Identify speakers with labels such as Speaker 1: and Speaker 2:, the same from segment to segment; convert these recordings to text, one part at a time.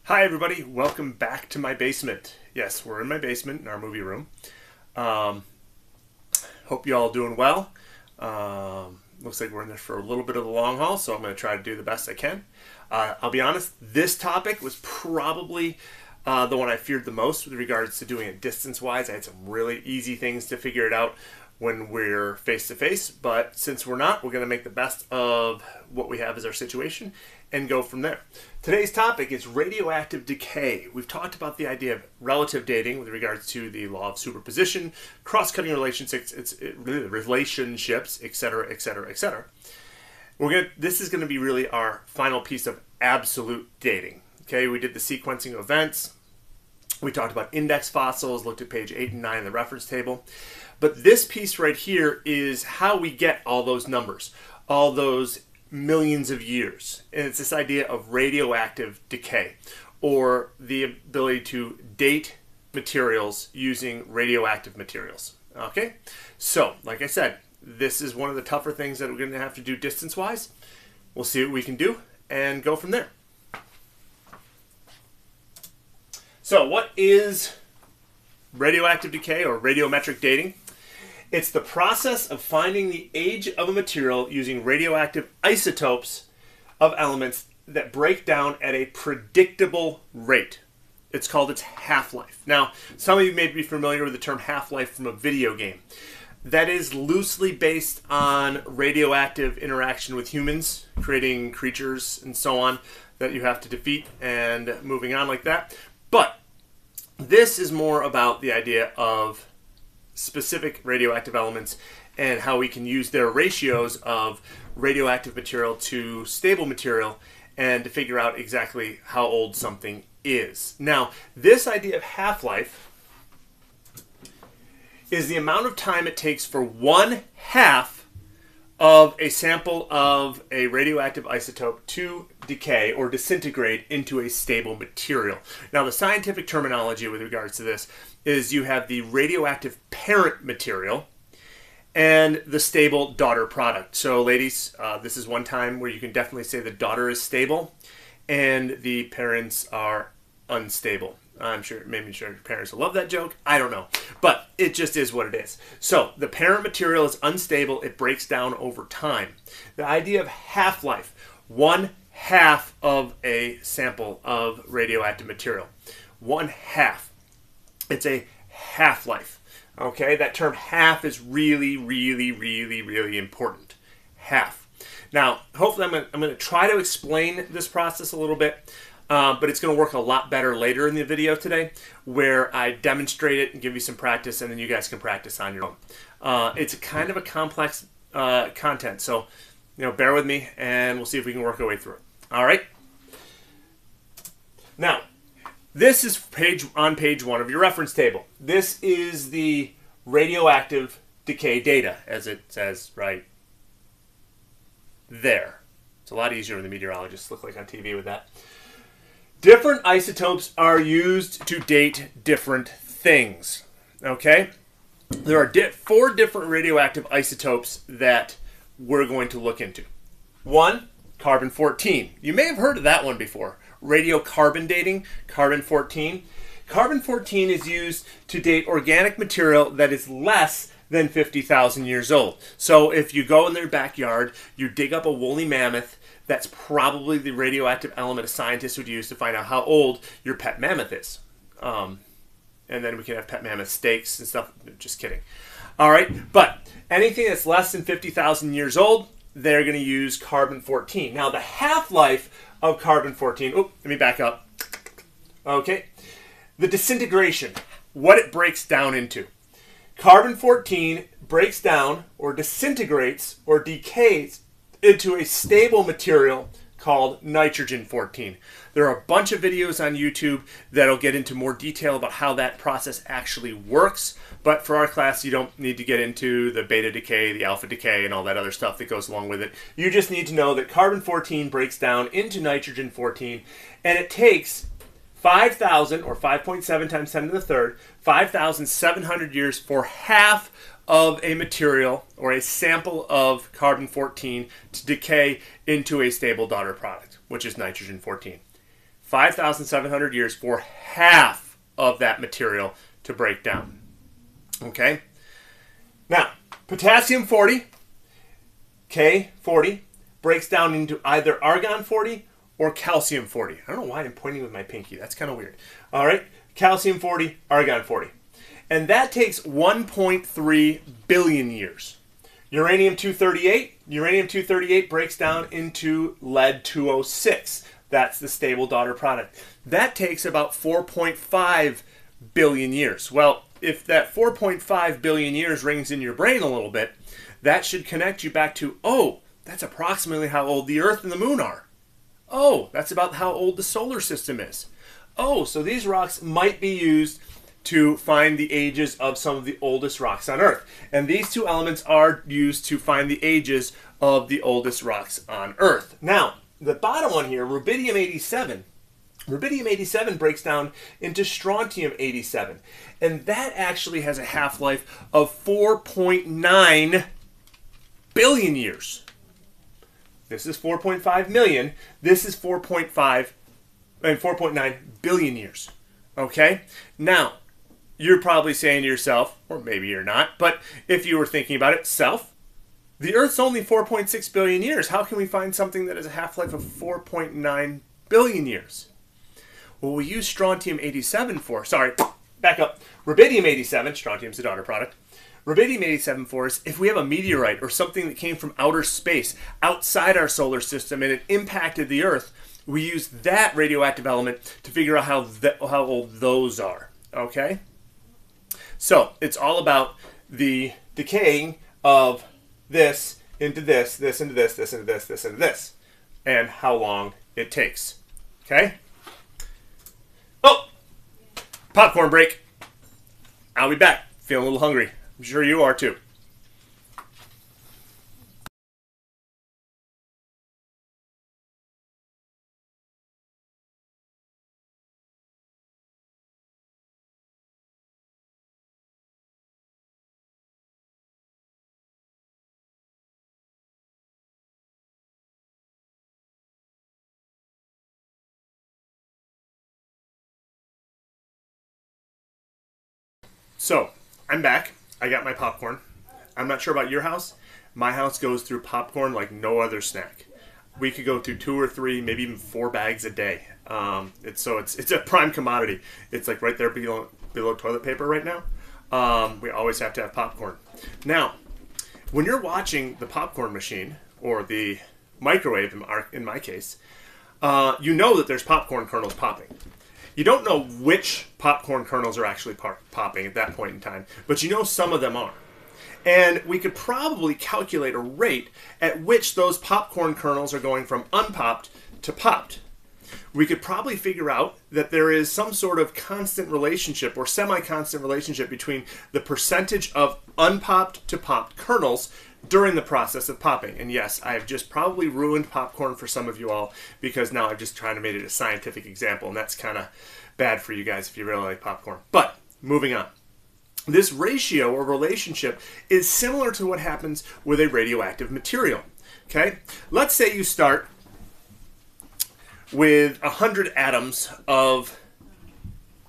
Speaker 1: Hi everybody, welcome back to my basement. Yes, we're in my basement in our movie room. Hope you all doing well. Looks like we're in there for a little bit of the long haul, so I'm going to try to do the best I can. I'll be honest, this topic was probably the one I feared the most with regards to doing it distance-wise. I had some really easy things to figure it out when we're face-to-face, but since we're not, we're going to make the best of what we have as our situation and go from there. Today's topic is radioactive decay. We've talked about the idea of relative dating with regards to the law of superposition, cross-cutting relationships, etc., etc., etc. This is going to be really our final piece of absolute dating. Okay, we did the sequencing of events. We talked about index fossils, looked at page 8 and 9 in the reference table. But this piece right here is how we get all those numbers, all those millions of years. And it's this idea of radioactive decay, or the ability to date materials using radioactive materials. Okay? So, like I said, this is one of the tougher things that we're going to have to do distance-wise. We'll see what we can do and go from there. So, what is radioactive decay or radiometric dating? It's the process of finding the age of a material using radioactive isotopes of elements that break down at a predictable rate. It's called its half-life. Now, some of you may be familiar with the term half-life from a video game. That is loosely based on radioactive interaction with humans, creating creatures and so on that you have to defeat and moving on like that. But this is more about the idea of specific radioactive elements and how we can use their ratios of radioactive material to stable material and to figure out exactly how old something is. Now, this idea of half-life is the amount of time it takes for 1/2 of a sample of a radioactive isotope to decay or disintegrate into a stable material. Now, the scientific terminology with regards to this is you have the radioactive parent material and the stable daughter product. So, ladies, this is one time where you can definitely say the daughter is stable and the parents are unstable. I'm sure, maybe your parents will love that joke. I don't know. But it just is what it is. So the parent material is unstable. It breaks down over time. The idea of half-life, 1/2 of a sample of radioactive material. 1/2. It's a half-life. Okay, that term half is really, really, really, really important. Half. Now, hopefully I'm going to try to explain this process a little bit. But it's going to work a lot better later in the video today, where I demonstrate it and give you some practice, and then you guys can practice on your own. It's kind of a complex content, so bear with me, and we'll see if we can work our way through it. All right. Now, this is on page 1 of your reference table. This is the radioactive decay data, as it says right there. It's a lot easier when the meteorologists look like on TV with that. Different isotopes are used to date different things, okay? There are 4 different radioactive isotopes that we're going to look into. 1, carbon-14. You may have heard of that one before. Radiocarbon dating, carbon-14. Carbon-14 is used to date organic material that is less than 50,000 years old. So if you go in their backyard, you dig up a woolly mammoth, that's probably the radioactive element a scientist would use to find out how old your pet mammoth is. And then we can have pet mammoth steaks and stuff. Just kidding. All right, but anything that's less than 50,000 years old, they're going to use carbon-14. Now, the half-life of carbon-14, let me back up. Okay, the disintegration, what it breaks down into. Carbon-14 breaks down or disintegrates or decays into a stable material called nitrogen-14. There are a bunch of videos on YouTube that'll get into more detail about how that process actually works, but for our class you don't need to get into the beta decay, the alpha decay, and all that other stuff that goes along with it. You just need to know that carbon-14 breaks down into nitrogen-14, and it takes 5,000, or 5.7 times 10 to the third, 5,700 years for half of a material or a sample of carbon-14 to decay into a stable daughter product, which is nitrogen-14. 5,700 years for half of that material to break down. Okay? Now, potassium-40, K40, breaks down into either argon-40 or calcium-40. I don't know why I'm pointing with my pinky. That's kind of weird. All right? Calcium-40, argon-40. And that takes 1.3 billion years. Uranium-238 breaks down into lead-206. That's the stable daughter product. That takes about 4.5 billion years. Well, if that 4.5 billion years rings in your brain a little bit, that should connect you back to, oh, that's approximately how old the Earth and the Moon are. Oh, that's about how old the solar system is. Oh, so these rocks might be used to find the ages of some of the oldest rocks on Earth. And these two elements are used to find the ages of the oldest rocks on Earth. Now, the bottom one here, rubidium-87. Rubidium-87 breaks down into strontium-87. And that actually has a half-life of 4.9 billion years. This is 4.5 million. This is 4.9 billion years. Okay? Now, you're probably saying to yourself, or maybe you're not, but if you were thinking about it, self, the Earth's only 4.6 billion years. How can we find something that has a half-life of 4.9 billion years? Well, we use strontium-87 for, back up, rubidium-87, strontium's the daughter product, rubidium-87 for us, if we have a meteorite or something that came from outer space, outside our solar system, and it impacted the Earth, we use that radioactive element to figure out how old those are, okay? So, it's all about the decaying of this into this, this into this, this into this, this into this, and how long it takes, okay? Oh! Popcorn break. I'll be back. Feeling a little hungry. I'm sure you are too. So, I'm back. I got my popcorn. I'm not sure about your house. My house goes through popcorn like no other snack. We could go through 2 or 3, maybe even 4 bags a day. It's a prime commodity. It's like right there below toilet paper right now. We always have to have popcorn. Now, when you're watching the popcorn machine, or the microwave in my case, you know that there's popcorn kernels popping. You don't know which popcorn kernels are actually popping at that point in time, but you know some of them are. And we could probably calculate a rate at which those popcorn kernels are going from unpopped to popped. We could probably figure out that there is some sort of constant relationship or semi-constant relationship between the percentage of unpopped to popped kernels during the process of popping. And yes, I've just probably ruined popcorn for some of you all, because now I've just trying to make it a scientific example, and that's kind of bad for you guys if you really like popcorn. But moving on. This ratio or relationship is similar to what happens with a radioactive material. Okay? Let's say you start with 100 atoms of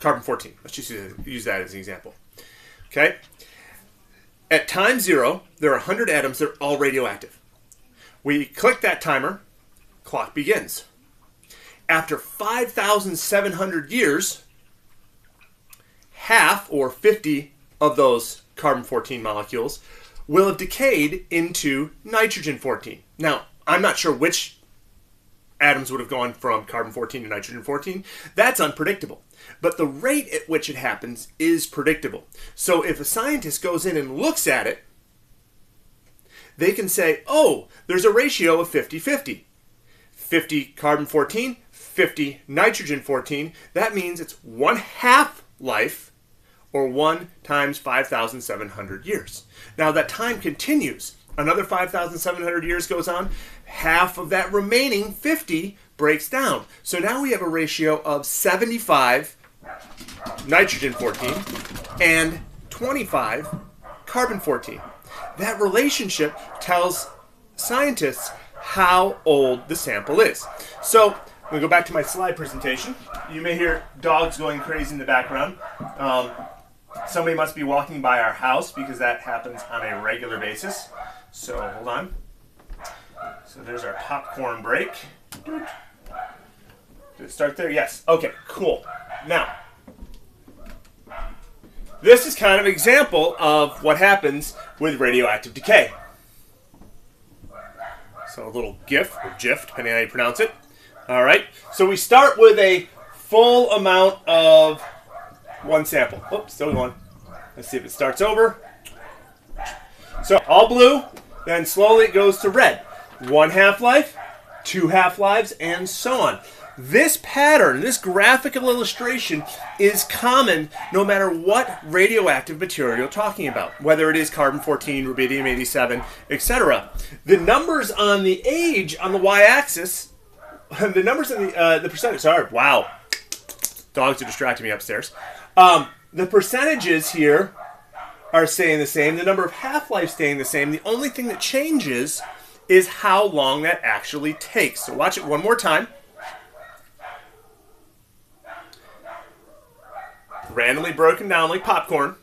Speaker 1: carbon-14. Let's just use that as an example. Okay? At time 0, there are 100 atoms that are all radioactive. We click that timer, clock begins. After 5,700 years, half, or 50, of those carbon-14 molecules will have decayed into nitrogen-14. Now, I'm not sure which atoms would have gone from carbon-14 to nitrogen-14. That's unpredictable. But the rate at which it happens is predictable. So if a scientist goes in and looks at it, they can say, oh, there's a ratio of 50-50. 50 carbon-14, 50 nitrogen-14. That means it's 1/2 life, or 1 times 5,700 years. Now that time continues. Another 5,700 years goes on. Half of that remaining 50 breaks down. So now we have a ratio of 75 nitrogen-14 and 25 carbon-14. That relationship tells scientists how old the sample is. So I'm going to go back to my slide presentation. You may hear dogs going crazy in the background. Somebody must be walking by our house because that happens on a regular basis. So hold on. So there's our popcorn break. Did it start there? Yes. Okay, cool. Now, this is kind of an example of what happens with radioactive decay. So a little GIF, or GIF, depending on how you pronounce it. All right. So we start with a full amount of one sample. Oops, still going. Let's see if it starts over. So all blue, then slowly it goes to red. 1 half-life, 2 half-lives, and so on. This pattern, this graphical illustration, is common no matter what radioactive material you're talking about, whether it is carbon-14, rubidium-87, etc. The numbers on the age on the y-axis, the numbers on the percentage, sorry, wow, dogs are distracting me upstairs. The percentages here are staying the same. The number of half-lives staying the same. The only thing that changes is how long that actually takes. So watch it one more time. Randomly broken down like popcorn.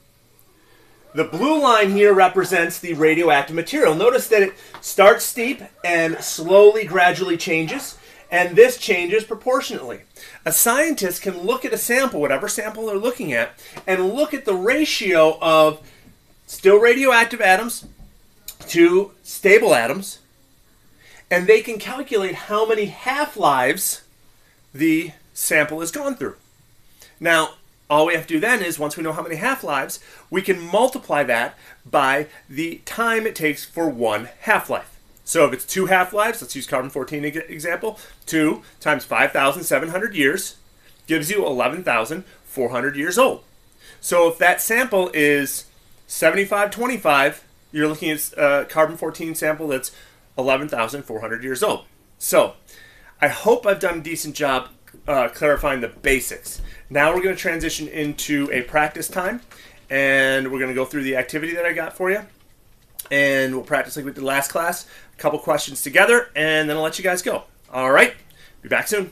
Speaker 1: The blue line here represents the radioactive material. Notice that it starts steep and slowly, gradually changes, and this changes proportionately. A scientist can look at a sample, whatever sample they're looking at, and look at the ratio of still radioactive atoms to stable atoms, and they can calculate how many half-lives the sample has gone through. Now, all we have to do then is, once we know how many half-lives, we can multiply that by the time it takes for 1 half-life. So if it's 2 half-lives, let's use carbon-14 example, 2 times 5,700 years gives you 11,400 years old. So if that sample is 7525, you're looking at a carbon-14 sample that's 11,400 years old. So I hope I've done a decent job clarifying the basics. Now we're going to transition into a practice time, and we're going to go through the activity that I got for you, and we'll practice like we did last class, a couple questions together, and then I'll let you guys go. All right, be back soon.